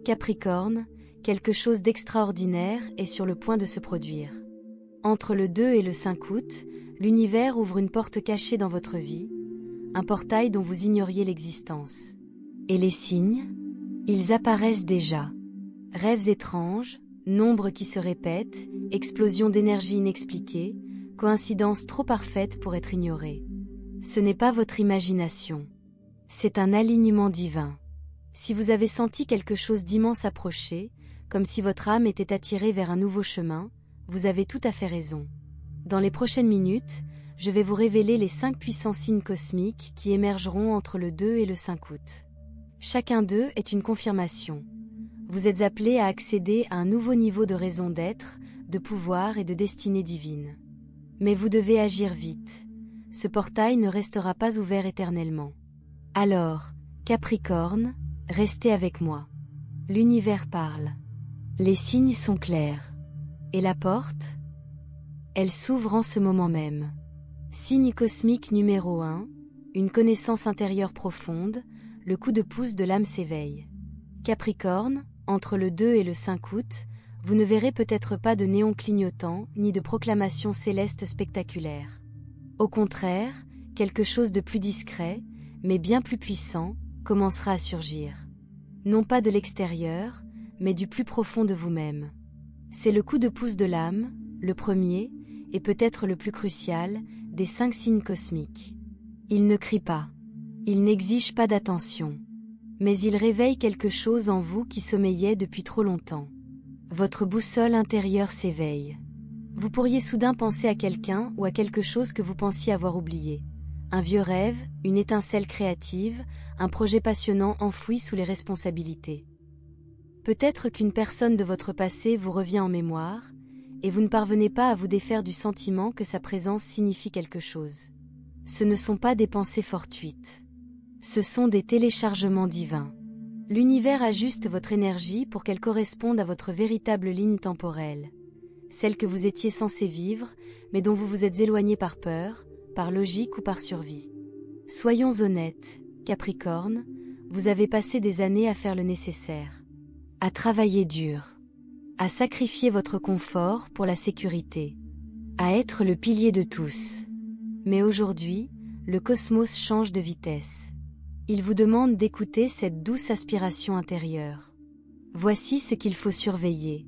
Capricorne, quelque chose d'extraordinaire est sur le point de se produire. Entre le 2 et le 5 août, l'univers ouvre une porte cachée dans votre vie, un portail dont vous ignoriez l'existence. Et les signes? Ils apparaissent déjà. Rêves étranges, nombres qui se répètent, explosions d'énergie inexpliquées, coïncidences trop parfaites pour être ignorées. Ce n'est pas votre imagination. C'est un alignement divin. Si vous avez senti quelque chose d'immense approcher, comme si votre âme était attirée vers un nouveau chemin, vous avez tout à fait raison. Dans les prochaines minutes, je vais vous révéler les 5 puissants signes cosmiques qui émergeront entre le 2 et le 5 août. Chacun d'eux est une confirmation. Vous êtes appelés à accéder à un nouveau niveau de raison d'être, de pouvoir et de destinée divine. Mais vous devez agir vite. Ce portail ne restera pas ouvert éternellement. Alors, Capricorne, restez avec moi. L'univers parle. Les signes sont clairs. Et la porte? Elle s'ouvre en ce moment même. Signe cosmique numéro 1, une connaissance intérieure profonde, le coup de pouce de l'âme s'éveille. Capricorne, entre le 2 et le 5 août, vous ne verrez peut-être pas de néons clignotants ni de proclamations célestes spectaculaires. Au contraire, quelque chose de plus discret, mais bien plus puissant, commencera à surgir. Non pas de l'extérieur, mais du plus profond de vous-même. C'est le coup de pouce de l'âme, le premier, et peut-être le plus crucial, des 5 signes cosmiques. Il ne crie pas. Il n'exige pas d'attention. Mais il réveille quelque chose en vous qui sommeillait depuis trop longtemps. Votre boussole intérieure s'éveille. Vous pourriez soudain penser à quelqu'un ou à quelque chose que vous pensiez avoir oublié. Un vieux rêve, une étincelle créative, un projet passionnant enfoui sous les responsabilités. Peut-être qu'une personne de votre passé vous revient en mémoire, et vous ne parvenez pas à vous défaire du sentiment que sa présence signifie quelque chose. Ce ne sont pas des pensées fortuites. Ce sont des téléchargements divins. L'univers ajuste votre énergie pour qu'elle corresponde à votre véritable ligne temporelle, celle que vous étiez censé vivre, mais dont vous vous êtes éloigné par peur, par logique ou par survie. Soyons honnêtes, Capricorne, vous avez passé des années à faire le nécessaire, à travailler dur, à sacrifier votre confort pour la sécurité, à être le pilier de tous. Mais aujourd'hui, le cosmos change de vitesse. Il vous demande d'écouter cette douce aspiration intérieure. Voici ce qu'il faut surveiller.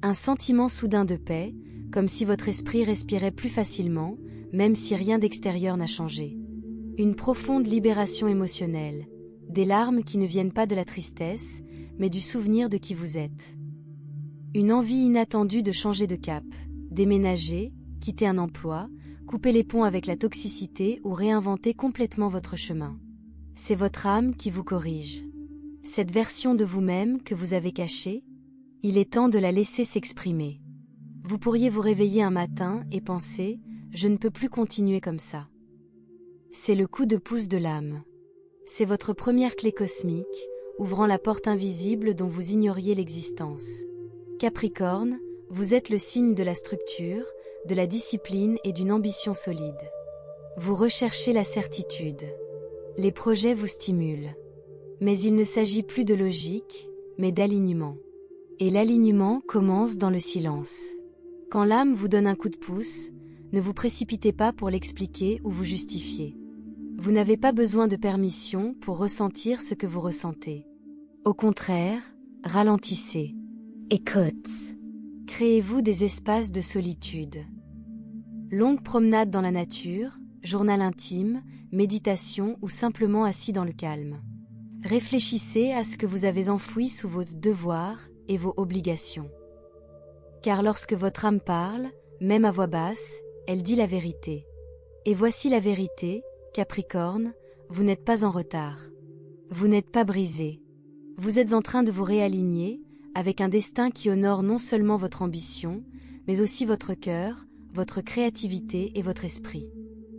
Un sentiment soudain de paix, comme si votre esprit respirait plus facilement, même si rien d'extérieur n'a changé. Une profonde libération émotionnelle, des larmes qui ne viennent pas de la tristesse, mais du souvenir de qui vous êtes. Une envie inattendue de changer de cap, déménager, quitter un emploi, couper les ponts avec la toxicité ou réinventer complètement votre chemin. C'est votre âme qui vous corrige. Cette version de vous-même que vous avez cachée, il est temps de la laisser s'exprimer. Vous pourriez vous réveiller un matin et penser « Je ne peux plus continuer comme ça ». C'est le coup de pouce de l'âme. C'est votre première clé cosmique, ouvrant la porte invisible dont vous ignoriez l'existence. Capricorne, vous êtes le signe de la structure, de la discipline et d'une ambition solide. Vous recherchez la certitude. Les projets vous stimulent. Mais il ne s'agit plus de logique, mais d'alignement. Et l'alignement commence dans le silence. Quand l'âme vous donne un coup de pouce, ne vous précipitez pas pour l'expliquer ou vous justifier. Vous n'avez pas besoin de permission pour ressentir ce que vous ressentez. Au contraire, ralentissez. Écoute. Créez-vous des espaces de solitude. Longue promenade dans la nature, journal intime, méditation ou simplement assis dans le calme. Réfléchissez à ce que vous avez enfoui sous vos devoirs et vos obligations. Car lorsque votre âme parle, même à voix basse, elle dit la vérité. Et voici la vérité, Capricorne, vous n'êtes pas en retard. Vous n'êtes pas brisé. Vous êtes en train de vous réaligner, avec un destin qui honore non seulement votre ambition, mais aussi votre cœur, votre créativité et votre esprit.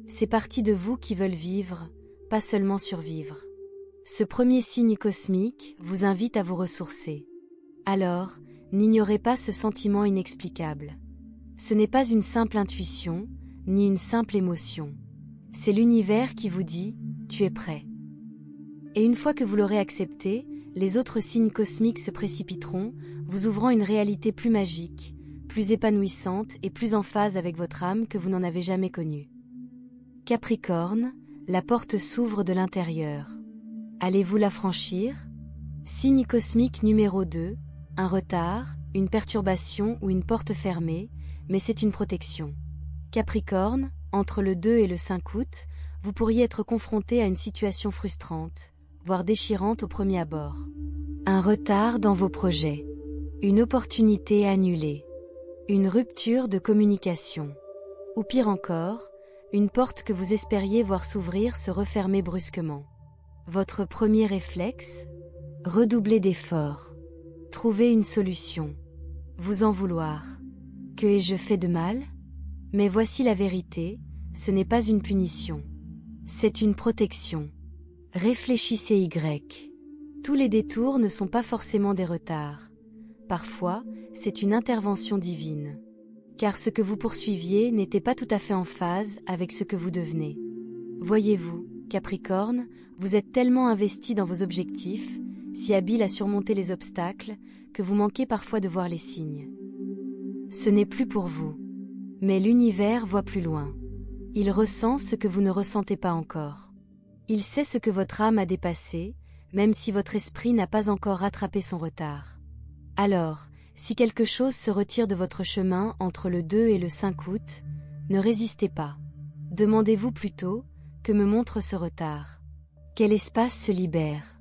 C'est parties de vous qui veulent vivre, pas seulement survivre. Ce premier signe cosmique vous invite à vous ressourcer. Alors, n'ignorez pas ce sentiment inexplicable. Ce n'est pas une simple intuition, ni une simple émotion. C'est l'univers qui vous dit « Tu es prêt ». Et une fois que vous l'aurez accepté, les autres signes cosmiques se précipiteront, vous ouvrant une réalité plus magique, plus épanouissante et plus en phase avec votre âme que vous n'en avez jamais connue. Capricorne, la porte s'ouvre de l'intérieur. Allez-vous la franchir? Signe cosmique numéro 2, un retard, une perturbation ou une porte fermée, mais c'est une protection. Capricorne, entre le 2 et le 5 août, vous pourriez être confronté à une situation frustrante, voire déchirante au premier abord. Un retard dans vos projets. Une opportunité annulée. Une rupture de communication. Ou pire encore, une porte que vous espériez voir s'ouvrir se refermer brusquement. Votre premier réflexe? Redoubler d'efforts. Trouver une solution. Vous en vouloir. Que ai-je fait de mal? Mais voici la vérité, ce n'est pas une punition. C'est une protection. Réfléchissez Y. Tous les détours ne sont pas forcément des retards. Parfois, c'est une intervention divine. Car ce que vous poursuiviez n'était pas tout à fait en phase avec ce que vous devenez. Voyez-vous, Capricorne, vous êtes tellement investi dans vos objectifs, si habile à surmonter les obstacles, que vous manquez parfois de voir les signes. Ce n'est plus pour vous. Mais l'univers voit plus loin. Il ressent ce que vous ne ressentez pas encore. Il sait ce que votre âme a dépassé, même si votre esprit n'a pas encore rattrapé son retard. Alors, si quelque chose se retire de votre chemin entre le 2 et le 5 août, ne résistez pas. Demandez-vous plutôt, que me montre ce retard? Quel espace se libère?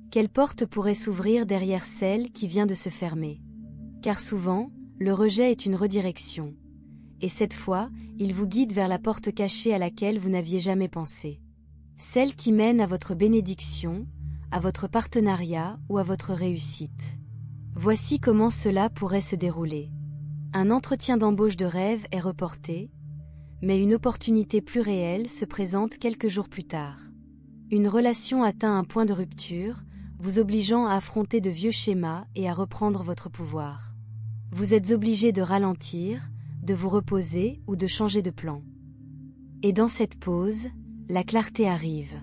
Quelle porte pourrait s'ouvrir derrière celle qui vient de se fermer? Car souvent, le rejet est une redirection. Et cette fois, il vous guide vers la porte cachée à laquelle vous n'aviez jamais pensé. Celle qui mène à votre bénédiction, à votre partenariat ou à votre réussite. Voici comment cela pourrait se dérouler. Un entretien d'embauche de rêve est reporté, mais une opportunité plus réelle se présente quelques jours plus tard. Une relation atteint un point de rupture, vous obligeant à affronter de vieux schémas et à reprendre votre pouvoir. Vous êtes obligé de ralentir, de vous reposer ou de changer de plan. Et dans cette pause, la clarté arrive.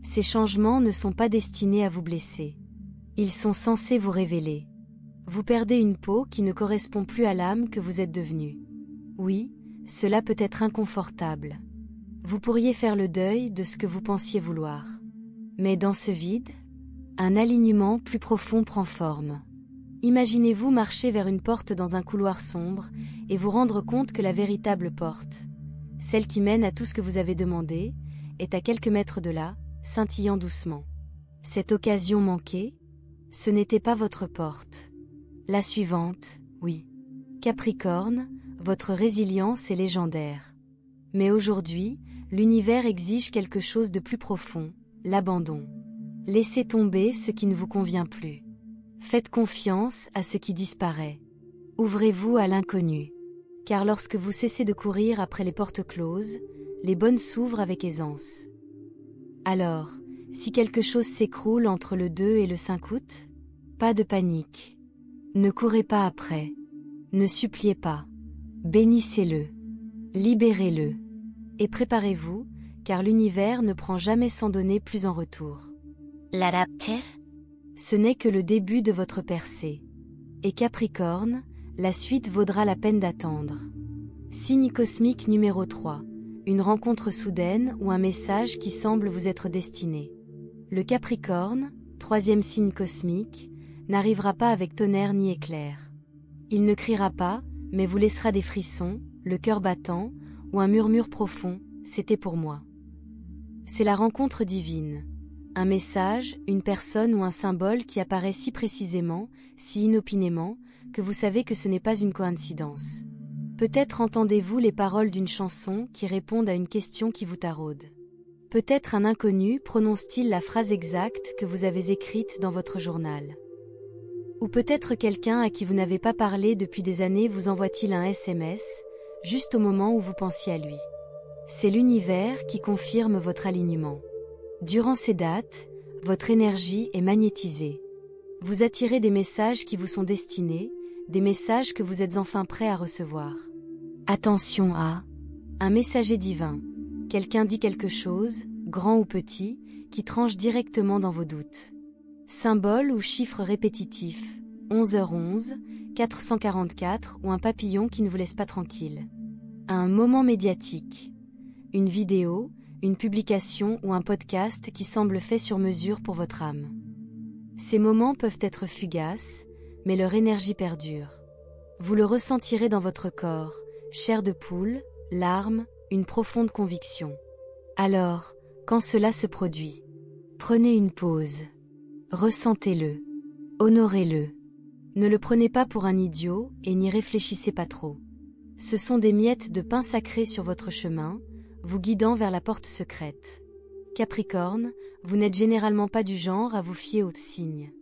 Ces changements ne sont pas destinés à vous blesser. Ils sont censés vous révéler. Vous perdez une peau qui ne correspond plus à l'âme que vous êtes devenue. Oui, cela peut être inconfortable. Vous pourriez faire le deuil de ce que vous pensiez vouloir. Mais dans ce vide, un alignement plus profond prend forme. Imaginez-vous marcher vers une porte dans un couloir sombre et vous rendre compte que la véritable porte, celle qui mène à tout ce que vous avez demandé, est à quelques mètres de là, scintillant doucement. Cette occasion manquée, ce n'était pas votre porte. La suivante, oui. Capricorne, votre résilience est légendaire. Mais aujourd'hui, l'univers exige quelque chose de plus profond, l'abandon. Laissez tomber ce qui ne vous convient plus. Faites confiance à ce qui disparaît. Ouvrez-vous à l'inconnu. Car lorsque vous cessez de courir après les portes closes, les bonnes s'ouvrent avec aisance. Alors, si quelque chose s'écroule entre le 2 et le 5 août, pas de panique. Ne courez pas après. Ne suppliez pas. Bénissez-le. Libérez-le. Et préparez-vous, car l'univers ne prend jamais sans donner plus en retour. La rapture? Ce n'est que le début de votre percée. Et Capricorne, la suite vaudra la peine d'attendre. Signe cosmique numéro 3. Une rencontre soudaine ou un message qui semble vous être destiné. Le Capricorne, troisième signe cosmique, n'arrivera pas avec tonnerre ni éclair. Il ne criera pas, mais vous laissera des frissons, le cœur battant, ou un murmure profond, c'était pour moi. C'est la rencontre divine. Un message, une personne ou un symbole qui apparaît si précisément, si inopinément, que vous savez que ce n'est pas une coïncidence. Peut-être entendez-vous les paroles d'une chanson qui répondent à une question qui vous taraude. Peut-être un inconnu prononce-t-il la phrase exacte que vous avez écrite dans votre journal. Ou peut-être quelqu'un à qui vous n'avez pas parlé depuis des années vous envoie-t-il un SMS, juste au moment où vous pensiez à lui. C'est l'univers qui confirme votre alignement. Durant ces dates, votre énergie est magnétisée. Vous attirez des messages qui vous sont destinés, des messages que vous êtes enfin prêts à recevoir. Attention à un messager divin. Quelqu'un dit quelque chose, grand ou petit, qui tranche directement dans vos doutes. Symbole ou chiffre répétitif, 11h11, 444 ou un papillon qui ne vous laisse pas tranquille. Un moment médiatique, une vidéo, une publication ou un podcast qui semble fait sur mesure pour votre âme. Ces moments peuvent être fugaces, mais leur énergie perdure. Vous le ressentirez dans votre corps, chair de poule, larmes, une profonde conviction. Alors, quand cela se produit, prenez une pause. Ressentez-le. Honorez-le. Ne le prenez pas pour un idiot et n'y réfléchissez pas trop. Ce sont des miettes de pain sacré sur votre chemin, vous guidant vers la porte secrète. Capricorne, vous n'êtes généralement pas du genre à vous fier aux signes.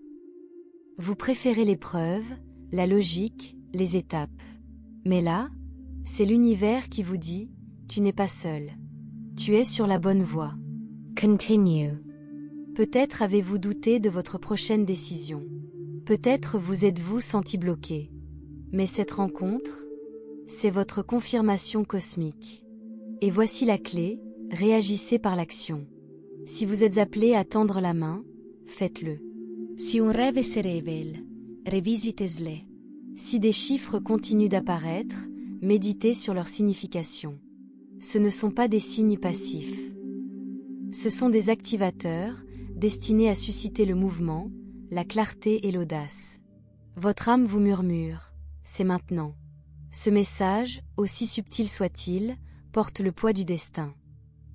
Vous préférez l'épreuve, la logique, les étapes. Mais là, c'est l'univers qui vous dit « Tu n'es pas seul. Tu es sur la bonne voie. » Continue. Peut-être avez-vous douté de votre prochaine décision. Peut-être vous êtes-vous senti bloqué. Mais cette rencontre, c'est votre confirmation cosmique. Et voici la clé, réagissez par l'action. Si vous êtes appelé à tendre la main, faites-le. Si un rêve se révèle, revisitez-le. Si des chiffres continuent d'apparaître, méditez sur leur signification. Ce ne sont pas des signes passifs. Ce sont des activateurs, destinés à susciter le mouvement, la clarté et l'audace. Votre âme vous murmure, c'est maintenant. Ce message, aussi subtil soit-il, porte le poids du destin.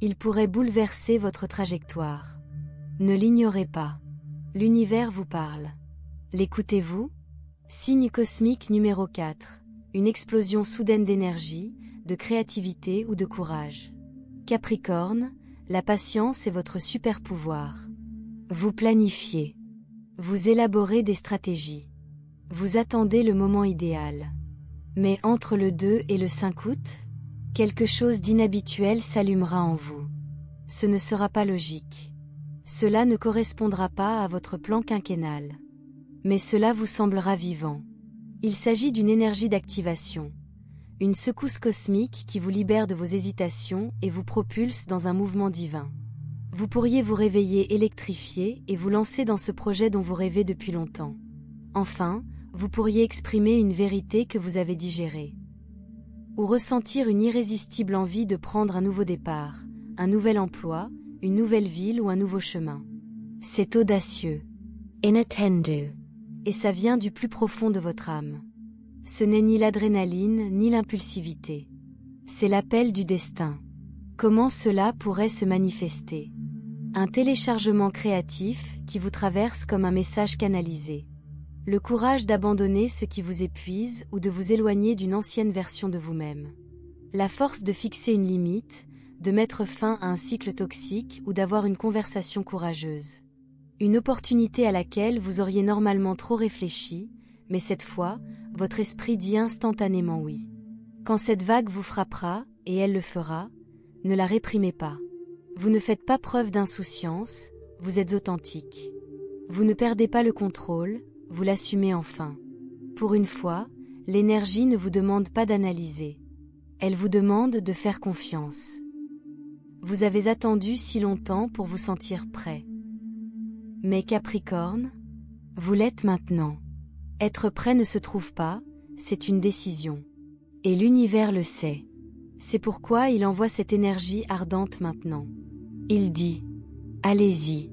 Il pourrait bouleverser votre trajectoire. Ne l'ignorez pas. L'univers vous parle. L'écoutez-vous? Signe cosmique numéro 4. Une explosion soudaine d'énergie, de créativité ou de courage. Capricorne, la patience est votre super pouvoir. Vous planifiez. Vous élaborez des stratégies. Vous attendez le moment idéal. Mais entre le 2 et le 5 août, quelque chose d'inhabituel s'allumera en vous. Ce ne sera pas logique. Cela ne correspondra pas à votre plan quinquennal. Mais cela vous semblera vivant. Il s'agit d'une énergie d'activation. Une secousse cosmique qui vous libère de vos hésitations et vous propulse dans un mouvement divin. Vous pourriez vous réveiller électrifié et vous lancer dans ce projet dont vous rêvez depuis longtemps. Enfin, vous pourriez exprimer une vérité que vous avez digérée. Ou ressentir une irrésistible envie de prendre un nouveau départ, un nouvel emploi, une nouvelle ville ou un nouveau chemin. C'est audacieux. Inattendu. Et ça vient du plus profond de votre âme. Ce n'est ni l'adrénaline ni l'impulsivité. C'est l'appel du destin. Comment cela pourrait se manifester? Un téléchargement créatif qui vous traverse comme un message canalisé. Le courage d'abandonner ce qui vous épuise ou de vous éloigner d'une ancienne version de vous-même. La force de fixer une limite, de mettre fin à un cycle toxique ou d'avoir une conversation courageuse. Une opportunité à laquelle vous auriez normalement trop réfléchi, mais cette fois, votre esprit dit instantanément oui. Quand cette vague vous frappera, et elle le fera, ne la réprimez pas. Vous ne faites pas preuve d'insouciance, vous êtes authentique. Vous ne perdez pas le contrôle, vous l'assumez enfin. Pour une fois, l'énergie ne vous demande pas d'analyser. Elle vous demande de faire confiance. Vous avez attendu si longtemps pour vous sentir prêt. Mais Capricorne, vous l'êtes maintenant. Être prêt ne se trouve pas, c'est une décision. Et l'univers le sait. C'est pourquoi il envoie cette énergie ardente maintenant. Il dit « Allez-y.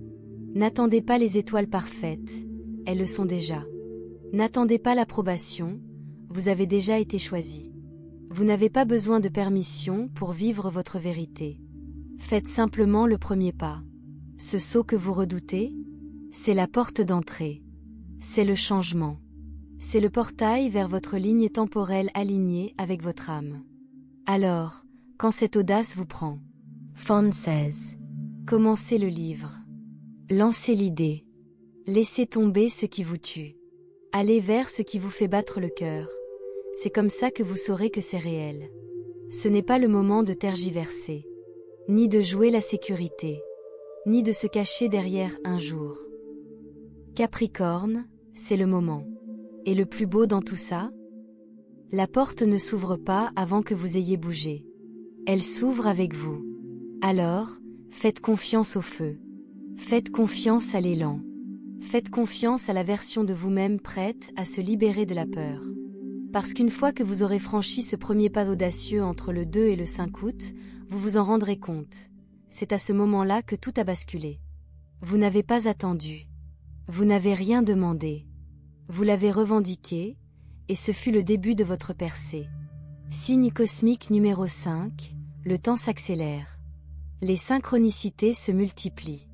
N'attendez pas les étoiles parfaites, elles le sont déjà. N'attendez pas l'approbation, vous avez déjà été choisi. Vous n'avez pas besoin de permission pour vivre votre vérité. Faites simplement le premier pas. Ce saut que vous redoutez, c'est la porte d'entrée. C'est le changement. C'est le portail vers votre ligne temporelle alignée avec votre âme. Alors, quand cette audace vous prend, foncez. Commencez le livre. Lancez l'idée. Laissez tomber ce qui vous tue. Allez vers ce qui vous fait battre le cœur. C'est comme ça que vous saurez que c'est réel. Ce n'est pas le moment de tergiverser, ni de jouer la sécurité, ni de se cacher derrière un jour. Capricorne, c'est le moment. Et le plus beau dans tout ça? La porte ne s'ouvre pas avant que vous ayez bougé. Elle s'ouvre avec vous. Alors, faites confiance au feu. Faites confiance à l'élan. Faites confiance à la version de vous-même prête à se libérer de la peur. Parce qu'une fois que vous aurez franchi ce premier pas audacieux entre le 2 et le 5 août, vous vous en rendrez compte. C'est à ce moment-là que tout a basculé. Vous n'avez pas attendu. Vous n'avez rien demandé. Vous l'avez revendiqué, et ce fut le début de votre percée. Signe cosmique numéro 5, le temps s'accélère. Les synchronicités se multiplient.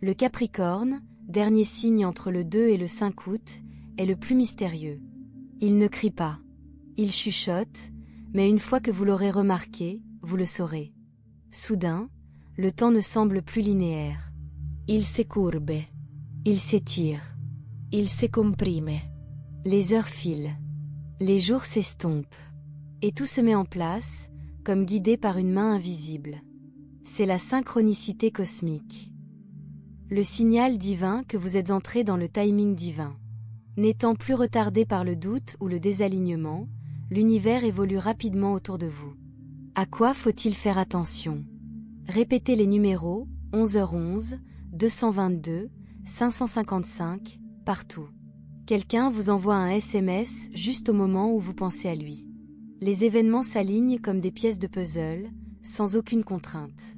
Le Capricorne, dernier signe entre le 2 et le 5 août, est le plus mystérieux. Il ne crie pas. Il chuchote, mais une fois que vous l'aurez remarqué, vous le saurez. Soudain, le temps ne semble plus linéaire. Il s'écourbe. Il s'étire. Il se comprime. Les heures filent. Les jours s'estompent. Et tout se met en place, comme guidé par une main invisible. C'est la synchronicité cosmique. Le signal divin que vous êtes entré dans le timing divin. N'étant plus retardé par le doute ou le désalignement, l'univers évolue rapidement autour de vous. À quoi faut-il faire attention? Répétez les numéros 11h11, 222, 555, partout. Quelqu'un vous envoie un SMS juste au moment où vous pensez à lui. Les événements s'alignent comme des pièces de puzzle, sans aucune contrainte.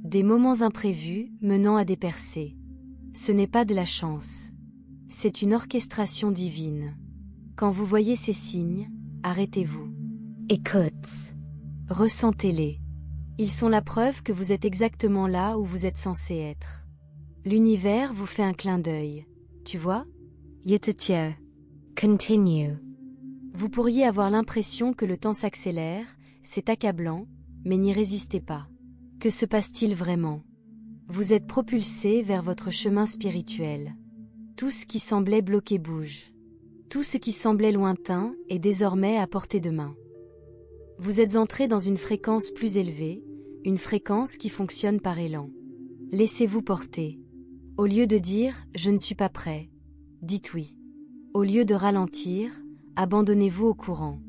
Des moments imprévus menant à des percées. Ce n'est pas de la chance. C'est une orchestration divine. Quand vous voyez ces signes, arrêtez-vous. Écoute. Ressentez-les. Ils sont la preuve que vous êtes exactement là où vous êtes censé être. L'univers vous fait un clin d'œil. Tu vois? Yetetier. Continue. Vous pourriez avoir l'impression que le temps s'accélère, c'est accablant, mais n'y résistez pas. Que se passe-t-il vraiment? Vous êtes propulsé vers votre chemin spirituel. Tout ce qui semblait bloqué bouge. Tout ce qui semblait lointain est désormais à portée de main. Vous êtes entré dans une fréquence plus élevée, une fréquence qui fonctionne par élan. Laissez-vous porter. Au lieu de dire « je ne suis pas prêt », dites oui. Au lieu de ralentir, abandonnez-vous au courant.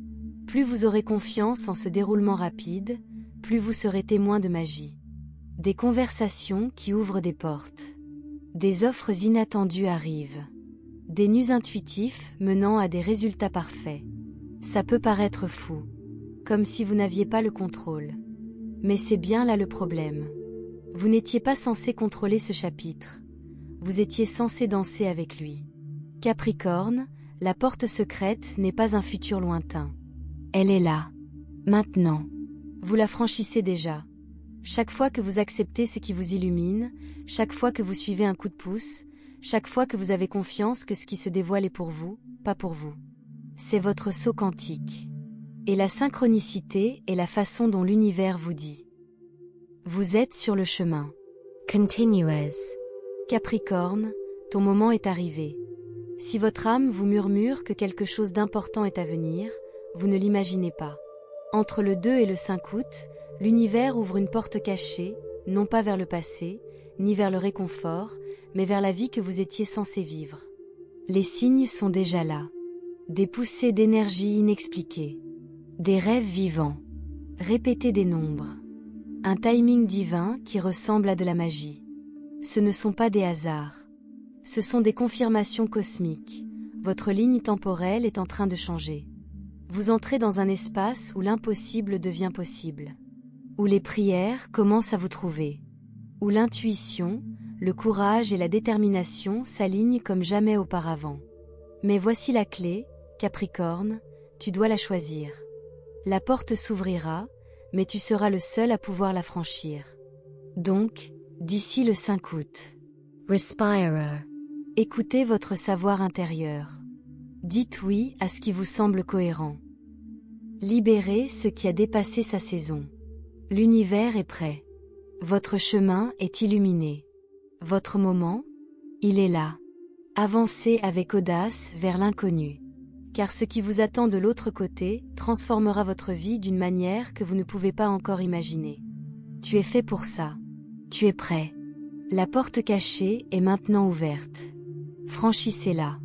Plus vous aurez confiance en ce déroulement rapide, plus vous serez témoin de magie. Des conversations qui ouvrent des portes. Des offres inattendues arrivent. Des nus intuitifs menant à des résultats parfaits. Ça peut paraître fou, comme si vous n'aviez pas le contrôle. Mais c'est bien là le problème. Vous n'étiez pas censé contrôler ce chapitre. Vous étiez censé danser avec lui. Capricorne, la porte secrète n'est pas un futur lointain. Elle est là. Maintenant. Vous la franchissez déjà. Chaque fois que vous acceptez ce qui vous illumine, chaque fois que vous suivez un coup de pouce, chaque fois que vous avez confiance que ce qui se dévoile est pour vous, pas pour vous. C'est votre saut quantique. Et la synchronicité est la façon dont l'univers vous dit. Vous êtes sur le chemin. Continuez. Capricorne, ton moment est arrivé. Si votre âme vous murmure que quelque chose d'important est à venir, vous ne l'imaginez pas. Entre le 2 et le 5 août, l'univers ouvre une porte cachée, non pas vers le passé, ni vers le réconfort, mais vers la vie que vous étiez censé vivre. Les signes sont déjà là. Des poussées d'énergie inexpliquées. Des rêves vivants. Répétez des nombres. Un timing divin qui ressemble à de la magie. Ce ne sont pas des hasards. Ce sont des confirmations cosmiques. Votre ligne temporelle est en train de changer. Vous entrez dans un espace où l'impossible devient possible. Où les prières commencent à vous trouver. Où l'intuition, le courage et la détermination s'alignent comme jamais auparavant. Mais voici la clé, Capricorne, tu dois la choisir. La porte s'ouvrira, mais tu seras le seul à pouvoir la franchir. Donc, d'ici le 5 août, respire. Écoutez votre savoir intérieur. Dites oui à ce qui vous semble cohérent. Libérez ce qui a dépassé sa saison. L'univers est prêt. Votre chemin est illuminé. Votre moment, il est là. Avancez avec audace vers l'inconnu. Car ce qui vous attend de l'autre côté transformera votre vie d'une manière que vous ne pouvez pas encore imaginer. Tu es fait pour ça. Tu es prêt. La porte cachée est maintenant ouverte. Franchissez-la.